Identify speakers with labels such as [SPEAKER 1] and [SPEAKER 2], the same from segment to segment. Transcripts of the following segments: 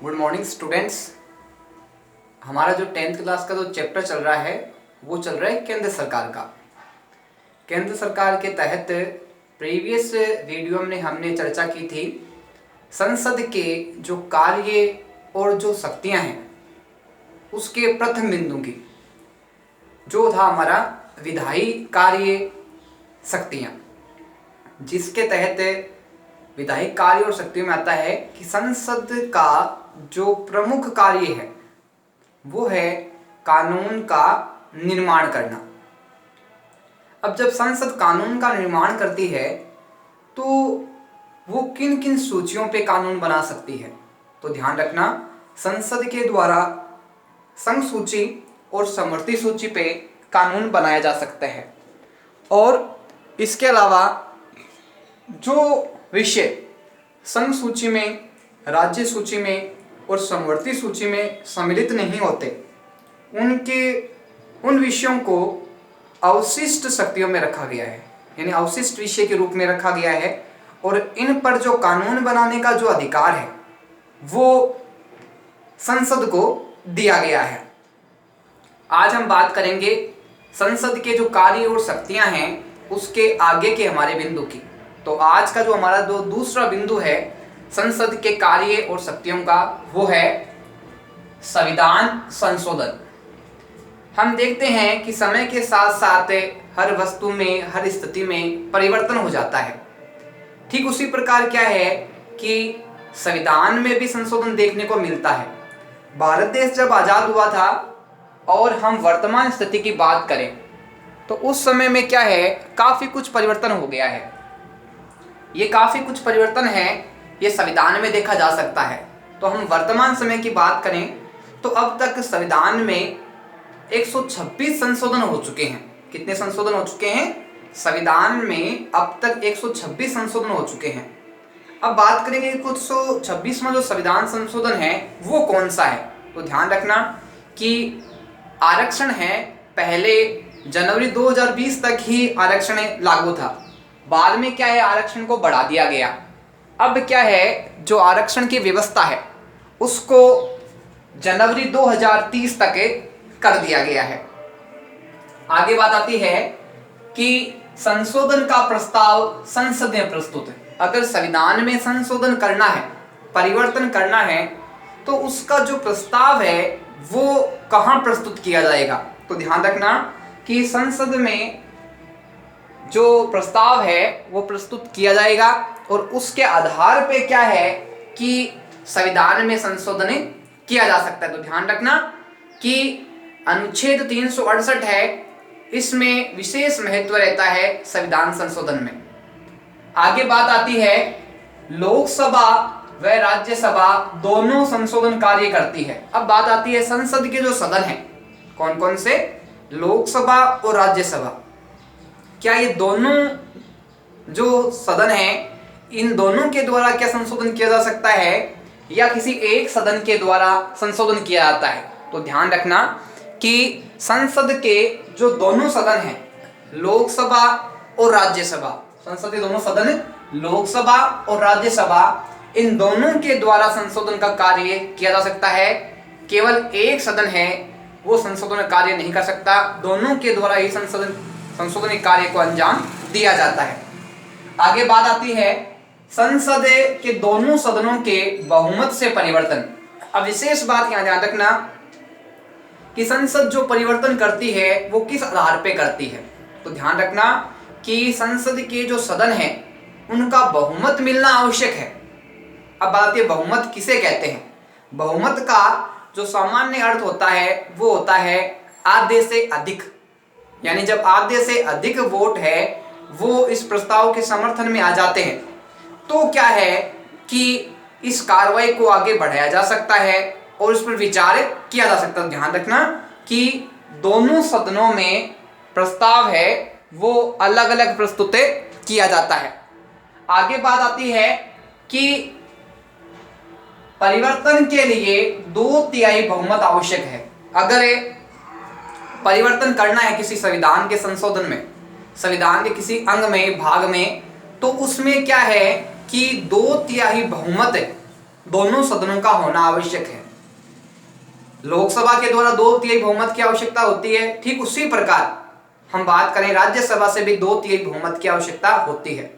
[SPEAKER 1] Good morning students. हमारा जो 10th class का जो चैप्टर चल रहा है वो चल रहा है केंद्र सरकार का। केंद्र सरकार के तहत प्रीवियस वीडियो में हमने चर्चा की थी संसद के जो कार्य और जो शक्तियां हैं उसके प्रथम बिंदु की, जो था हमारा विधायी कार्य शक्तियां, जिसके तहत विधायी कार्य और शक्तियों में आता है कि संसद का जो प्रमुख कार्य है वो है कानून का निर्माण करना। अब जब संसद कानून का निर्माण करती है तो वो किन किन सूचियों पे कानून बना सकती है, तो ध्यान रखना संसद के द्वारा संघ सूची और समवर्ती सूची पे कानून बनाया जा सकता है। और इसके अलावा जो विषय संघ सूची में, राज्य सूची में और समवर्ती सूची में सम्मिलित नहीं होते उन विषयों को अवशिष्ट शक्तियों में रखा गया है, यानी अवशिष्ट विषय के रूप में रखा गया है। और इन पर जो कानून बनाने का जो अधिकार है वो संसद को दिया गया है। आज हम बात करेंगे संसद के जो कार्य और शक्तियां हैं उसके आगे के हमारे बिंदु की। तो आज का जो हमारा दूसरा बिंदु है संसद के कार्य और शक्तियों का, वो है संविधान संशोधन। हम देखते हैं कि समय के साथ साथ हर वस्तु में, हर स्थिति में परिवर्तन हो जाता है। ठीक उसी प्रकार क्या है कि संविधान में भी संशोधन देखने को मिलता है। भारत देश जब आजाद हुआ था और हम वर्तमान स्थिति की बात करें तो उस समय में क्या है, काफी कुछ परिवर्तन हो गया है। ये काफी कुछ परिवर्तन है, ये संविधान में देखा जा सकता है। तो हम वर्तमान समय की बात करें तो अब तक संविधान में 126 संशोधन हो चुके हैं। कितने संशोधन हो चुके हैं? संविधान में अब तक 126 संशोधन हो चुके हैं। अब बात करेंगे कि 126वां जो संविधान संशोधन है वो कौन सा है। तो ध्यान रखना कि आरक्षण है, पहले जनवरी 2020 तक ही आरक्षण लागू था। बाद में क्या है, आरक्षण को बढ़ा दिया गया। अब क्या है, जो आरक्षण की व्यवस्था है उसको जनवरी 2030 तक कर दिया गया है। आगे बात आती है कि संशोधन का प्रस्ताव संसद में प्रस्तुत है। अगर संविधान में संशोधन करना है, परिवर्तन करना है, तो उसका जो प्रस्ताव है वो कहां प्रस्तुत किया जाएगा। तो ध्यान रखना कि संसद में जो प्रस्ताव है वो प्रस्तुत किया जाएगा और उसके आधार पे क्या है कि संविधान में संशोधन किया जा सकता है। तो ध्यान रखना कि अनुच्छेद 368 है, इसमें विशेष महत्व रहता है संविधान संशोधन में। आगे बात आती है लोकसभा व राज्यसभा दोनों संशोधन कार्य करती है। अब बात आती है संसद के जो सदन है, कौन कौन से? लोकसभा और राज्यसभा। क्या ये दोनों जो सदन है, इन दोनों के द्वारा क्या संशोधन किया जा सकता है या किसी एक सदन के द्वारा संशोधन किया जाता है? तो ध्यान रखना कि संसद के जो दोनों सदन हैं, लोकसभा और राज्यसभा, संसद के दोनों सदन लोकसभा और राज्यसभा, इन दोनों के द्वारा संशोधन का कार्य किया जा सकता है। केवल एक सदन है वो संशोधन कार्य नहीं कर सकता, दोनों के द्वारा ही संशोधन कार्य को अंजाम दिया जाता है। आगे बात आती है संसद के दोनों सदनों के बहुमत से परिवर्तन। अब विशेष बात यहां ध्यान रखना कि संसद जो परिवर्तन करती है वो किस आधार पे करती है। तो ध्यान रखना कि संसद के जो सदन है उनका बहुमत मिलना आवश्यक है। अब बात आती है बहुमत किसे कहते हैं। बहुमत का जो सामान्य अर्थ होता है वो होता है आधे से अधिक, यानी जब आधे से अधिक वोट है वो इस प्रस्ताव के समर्थन में आ जाते हैं तो क्या है कि इस कार्रवाई को आगे बढ़ाया जा सकता है और इस पर विचार किया जा सकता है। ध्यान रखना कि दोनों सदनों में प्रस्ताव है वो अलग अलग प्रस्तुत किया जाता है। आगे बात आती है कि परिवर्तन के लिए 2/3 बहुमत आवश्यक है। अगर परिवर्तन करना है किसी संविधान के संशोधन में, संविधान के किसी अंग में, भाग में, तो उसमें क्या है कि 2/3 बहुमत दोनों सदनों का होना आवश्यक है। लोकसभा के द्वारा 2/3 बहुमत की आवश्यकता होती है, ठीक उसी प्रकार हम बात करें राज्यसभा से भी 2/3 बहुमत की आवश्यकता होती है।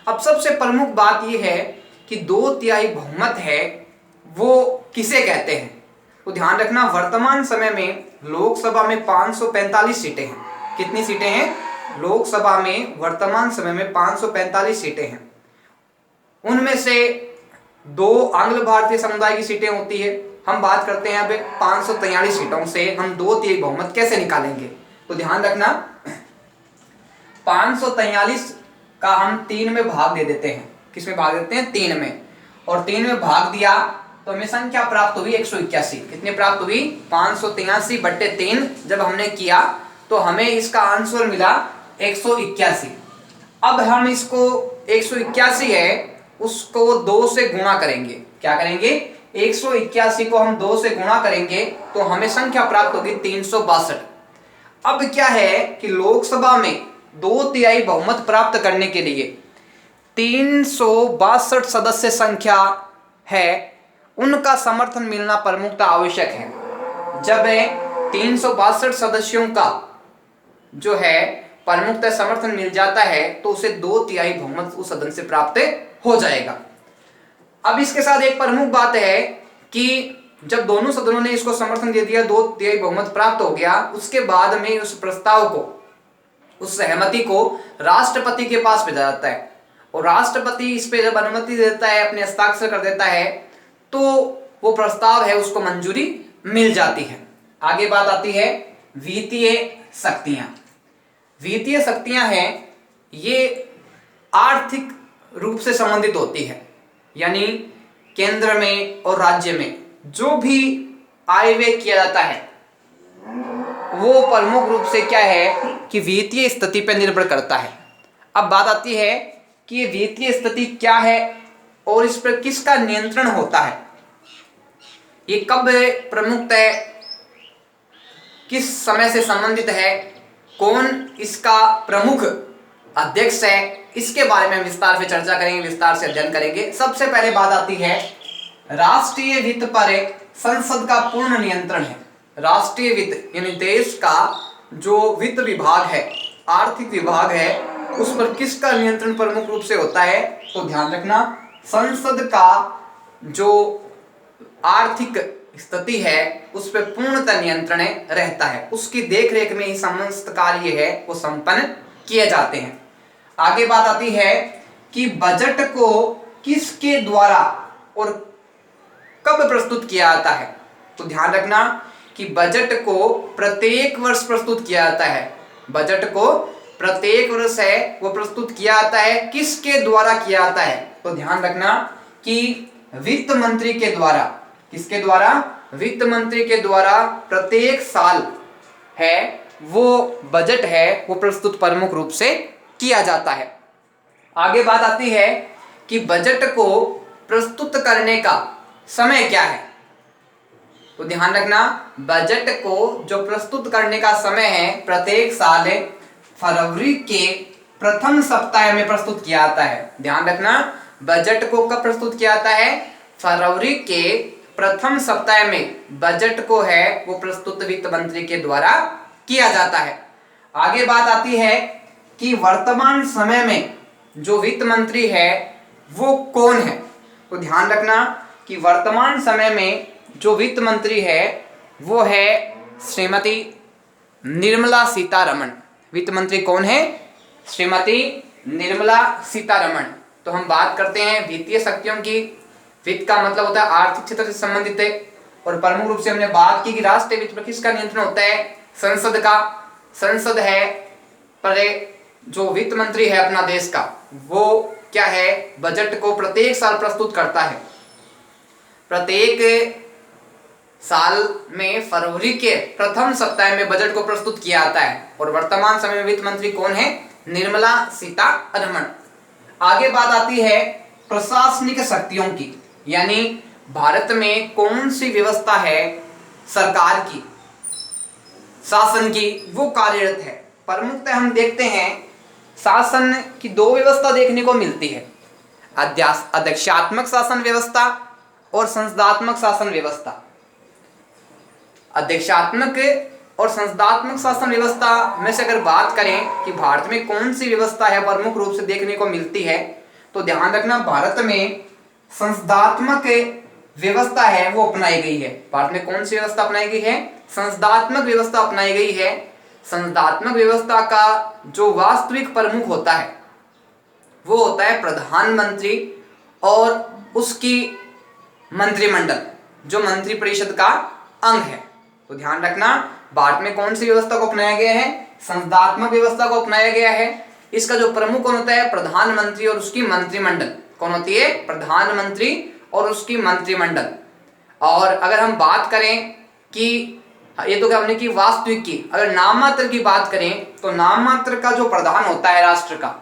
[SPEAKER 1] अब सबसे प्रमुख बात यह है कि 2/3 बहुमत है वो किसे कहते हैं। तो ध्यान रखना, वर्तमान समय में लोकसभा में 545 सीटें हैं। कितनी सीटें हैं लोकसभा में? वर्तमान समय में 545 सीटें हैं। उनमें से 2 आंग्ल भारतीय समुदाय की सीटें होती है। हम बात करते हैं अब 543 सीटों से हम 2/3 बहुमत कैसे निकालेंगे। तो ध्यान रखना, 543 का हम 3 में भाग दे देते हैं। किस में भाग देते हैं? 3 में। और 3 में भाग दिया तो हमें संख्या प्राप्त हुई 181। कितनी प्राप्त हुई? 583/3 जब हमने किया तो हमें इसका आंसर मिला 181। अब हम इसको 181 है उसको 2 से गुणा करेंगे। क्या करेंगे? 181 को हम 2 से गुणा करेंगे तो हमें संख्या प्राप्त होगी 362। अब क्या है कि लोकसभा में 2/3 बहुमत प्राप्त करने के लिए 362 सदस्य संख्या है, उनका समर्थन मिलना प्रमुखता आवश्यक है। जब 362 सदस्यों का जो है प्रमुखता समर्थन मिल जाता है तो उसे 2/3 बहुमत उस सदन से प्राप्त हो जाएगा। अब इसके साथ एक प्रमुख बात है कि जब दोनों सदनों ने इसको समर्थन दे दिया, 2/3 बहुमत प्राप्त हो गया, उसके बाद में उस प्रस्ताव को, उस सहमति को राष्ट्रपति के पास भेजा जाता है और राष्ट्रपति इस पे जब अनुमति देता है, अपने हस्ताक्षर कर देता है, तो वो प्रस्ताव है उसको मंजूरी मिल जाती है। आगे बात आती है वित्तीय शक्तियां। वित्तीय शक्तियां हैं ये आर्थिक रूप से संबंधित होती है, यानी केंद्र में और राज्य में जो भी आय व्यय किया जाता है वो प्रमुख रूप से क्या है कि वित्तीय स्थिति पर निर्भर करता है। अब बात आती है कि ये वित्तीय स्थिति क्या है और इस पर किसका नियंत्रण होता है, ये कब प्रमुखतः किस समय से संबंधित है, कौन इसका प्रमुख अध्यक्ष है, इसके बारे में विस्तार से चर्चा करेंगे, विस्तार से अध्ययन करेंगे। सबसे पहले बात आती है राष्ट्रीय वित्त पर संसद का पूर्ण नियंत्रण है। राष्ट्रीय वित्त यानी देश का जो वित्त विभाग है, आर्थिक विभाग है, उस पर किसका नियंत्रण प्रमुख रूप से होता है? तो ध्यान रखना, संसद का जो आर्थिक स्थिति है उस पर पूर्णतः नियंत्रण रहता है। उसकी देखरेख में ही समस्त कार्य है वो संपन्न किए जाते हैं। आगे बात आती है कि बजट को किसके द्वारा और कब प्रस्तुत किया जाता है। तो ध्यान रखना कि बजट को प्रत्येक वर्ष प्रस्तुत किया जाता है। बजट को प्रत्येक वर्ष है वो प्रस्तुत किया जाता है। किसके द्वारा किया जाता है? तो ध्यान रखना कि वित्त मंत्री के द्वारा। किसके द्वारा? वित्त मंत्री के द्वारा प्रत्येक साल है वो बजट है वो प्रस्तुत प्रमुख रूप से किया जाता है। आगे बात आती है कि बजट को प्रस्तुत करने का समय क्या है। तो ध्यान रखना, बजट को जो प्रस्तुत करने का समय है प्रत्येक साल फरवरी के प्रथम सप्ताह में प्रस्तुत किया जाता है। ध्यान रखना, बजट को कब प्रस्तुत किया जाता है? फरवरी के प्रथम सप्ताह में बजट को है वो प्रस्तुत वित्त मंत्री के द्वारा किया जाता है। आगे बात आती है कि वर्तमान समय में जो वित्त मंत्री है वो कौन है। तो ध्यान रखना कि वर्तमान समय में जो वित्त मंत्री है वो है श्रीमती निर्मला सीतारमण। वित्त मंत्री कौन है? श्रीमती निर्मला सीतारमण। तो हम बात करते हैं वित्तीय शक्तियों की। वित्त का मतलब होता है आर्थिक क्षेत्र से संबंधित है और प्रमुख रूप से हमने बात की कि राष्ट्रीय वित्त पर किसका नियंत्रण होता है? संसद का। संसद है पर जो वित्त मंत्री है अपना देश का वो क्या है? बजट को प्रत्येक साल प्रस्तुत करता है। प्रत्येक साल में फरवरी के प्रथम सप्ताह में बजट को प्रस्तुत किया जाता है और वर्तमान समय में वित्त मंत्री कौन है? निर्मला सीतारमण। आगे बात आती है प्रशासनिक शक्तियों की, यानी भारत में कौन सी व्यवस्था है सरकार की, शासन की, वो कार्यरत है। प्रमुखतः हम देखते हैं शासन की 2 व्यवस्था देखने को मिलती है, अध्यक्षात्मक शासन व्यवस्था और संसदात्मक शासन व्यवस्था। अध्यक्षात्मक और संसदात्मक शासन व्यवस्था में से अगर बात करें कि भारत में कौन सी व्यवस्था है प्रमुख रूप से देखने को मिलती है, तो ध्यान रखना भारत में संसदात्मक व्यवस्था है वो अपनाई गई है। भारत में कौन सी व्यवस्था अपनाई गई है? संसदात्मक व्यवस्था अपनाई गई है। संसदात्मक व्यवस्था का जो वास्तविक प्रमुख होता है वो होता है प्रधानमंत्री और उसकी मंत्रिमंडल, जो मंत्रिपरिषद का अंग है। तो ध्यान रखना भारत में कौन सी व्यवस्था को अपनाया गया है? संसदात्मक व्यवस्था को अपनाया गया है। इसका जो प्रमुख कौन होता है? प्रधानमंत्री और उसकी मंत्रिमंडल। कौन होती है? प्रधानमंत्री और उसकी मंत्रिमंडल। और अगर हम बात करें कि ये तो क्या हमने की वास्तविक की, अगर नाममात्र की बात करें तो नाममात्र का जो प्रधान होता है राष्ट्र का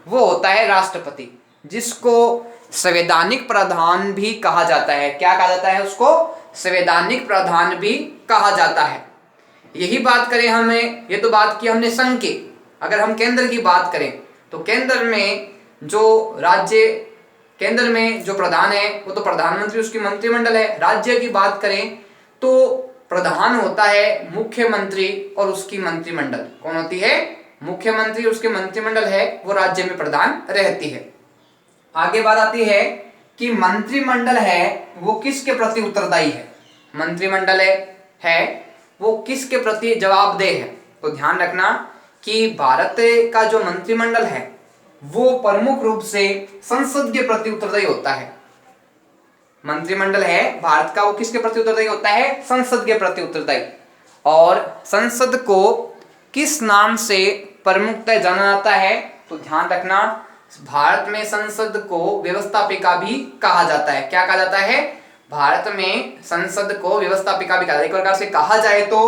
[SPEAKER 1] वो होता है राष्ट्रपति, जिसको संवैधानिक प्रधान भी कहा जाता है। क्या कहा जाता है उसको? संवैधानिक प्रधान भी कहा जाता है। यही बात करें हमें, ये तो बात की हमने संघ की, अगर हम केंद्र की बात करें तो केंद्र में जो प्रधान है वो तो प्रधानमंत्री उसकी मंत्रिमंडल है। राज्य की बात करें तो प्रधान होता है मुख्यमंत्री और उसकी मंत्रिमंडल। कौन होती है? मुख्यमंत्री उसके मंत्रिमंडल है वो राज्य में प्रधान रहती है। आगे बात आती है कि मंत्रिमंडल है वो किसके प्रति उत्तरदायी है? मंत्रिमंडल है वो किसके प्रति जवाबदेह है? तो ध्यान रखना कि भारत का जो मंत्रिमंडल है वो प्रमुख रूप से संसद के प्रति उत्तरदायी होता है। मंत्रिमंडल है भारत का वो किसके प्रति उत्तरदायी होता है? संसद के प्रति उत्तरदायी। और संसद को किस नाम से प्रमुखतः जाना जाता है? तो ध्यान रखना भारत में संसद को व्यवस्थापिका भी कहा जाता है। क्या कहा जाता है? भारत में संसद को व्यवस्थापिका भी कहा जाता है। एक प्रकार से कहा जाए तो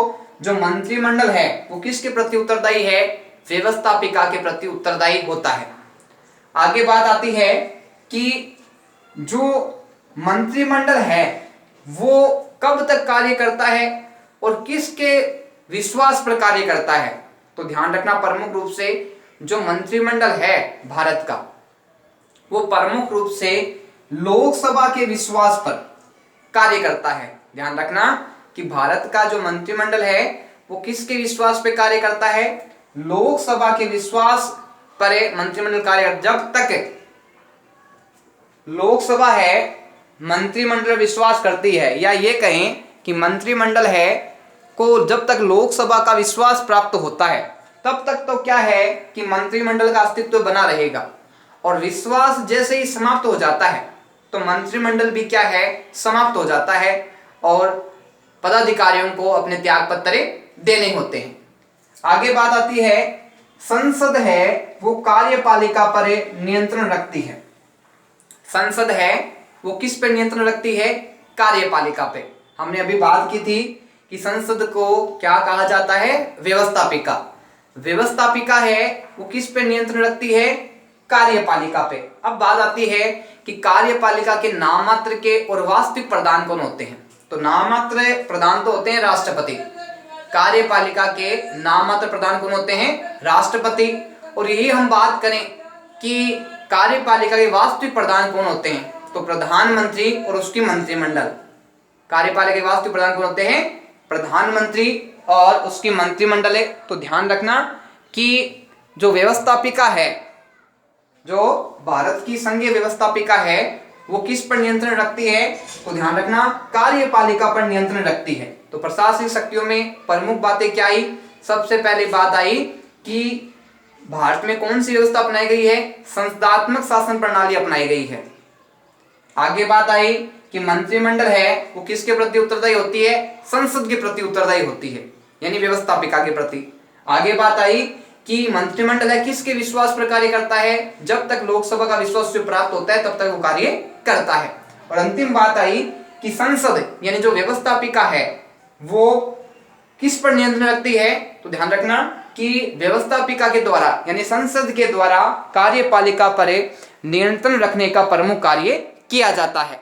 [SPEAKER 1] जो मंत्रिमंडल है वो किसके प्रति उत्तरदायी है? व्यवस्थापिका के प्रति उत्तरदायी होता है। आगे बात आती है कि जो मंत्रिमंडल है वो कब तक कार्य करता है और किसके विश्वास पर कार्य करता है? तो ध्यान रखना प्रमुख रूप से जो मंत्रिमंडल है भारत का वो प्रमुख रूप से लोकसभा के विश्वास पर कार्य करता है। ध्यान रखना कि भारत का जो मंत्रिमंडल है वो किसके विश्वास पे कार्य करता है? लोकसभा के विश्वास पर मंत्रिमंडल कार्य। जब तक लोकसभा है मंत्रिमंडल विश्वास करती है, या ये कहें कि मंत्रिमंडल है को जब तक लोकसभा का विश्वास प्राप्त होता है तब तक तो क्या है कि मंत्रिमंडल का अस्तित्व बना रहेगा। और विश्वास जैसे ही समाप्त हो जाता है तो मंत्रिमंडल भी क्या है? समाप्त हो जाता है और पदाधिकारियों को अपने त्याग पत्र देने होते हैं। आगे बात आती है संसद है वो कार्यपालिका पर नियंत्रण रखती है। संसद है वो किस पे नियंत्रण रखती है? कार्यपालिका पे। हमने अभी बात की थी कि संसद को क्या कहा जाता है? व्यवस्थापिका। व्यवस्थापिका है वो किस पे नियंत्रण रखती है? कार्यपालिका पे। अब बात आती है कि कार्यपालिका के नाममात्र के और वास्तविक प्रधान कौन होते हैं? तो नाममात्र प्रधान तो होते हैं राष्ट्रपति। कार्यपालिका के नाममात्र प्रधान कौन होते हैं? राष्ट्रपति। और यही हम बात करें कि कार्यपालिका के वास्तविक प्रधान कौन होते हैं, तो प्रधानमंत्री और उसकी मंत्रिमंडल। कार्यपालिका के वास्तविक प्रधान कौन होते हैं? प्रधानमंत्री और उसकी मंत्रिमंडल है। तो ध्यान रखना कि जो व्यवस्थापिका है, जो भारत की संघीय व्यवस्थापिका है, वो किस पर नियंत्रण रखती है? तो ध्यान रखना कार्यपालिका पर नियंत्रण रखती है। तो प्रशासनिक शक्तियों में प्रमुख बातें क्या आई? सबसे पहली बात आई कि भारत में कौन सी व्यवस्था अपनाई गई है? संसदात्मक शासन प्रणाली अपनाई गई है। आगे बात आई कि मंत्रिमंडल है वो किसके प्रति उत्तरदायी होती है? संसद के प्रति उत्तरदायी होती है, यानी व्यवस्थापिका के प्रति। आगे बात आई कि मंत्रिमंडल है किसके विश्वास पर कार्य करता है? जब तक लोकसभा का विश्वास प्राप्त होता है तब तक वो कार्य करता है। और अंतिम बात आई कि संसद यानी जो व्यवस्थापिका है वो किस पर नियंत्रण रखती है? तो ध्यान रखना कि व्यवस्थापिका के द्वारा यानी संसद के द्वारा कार्यपालिका पर नियंत्रण रखने का प्रमुख कार्य किया जाता है।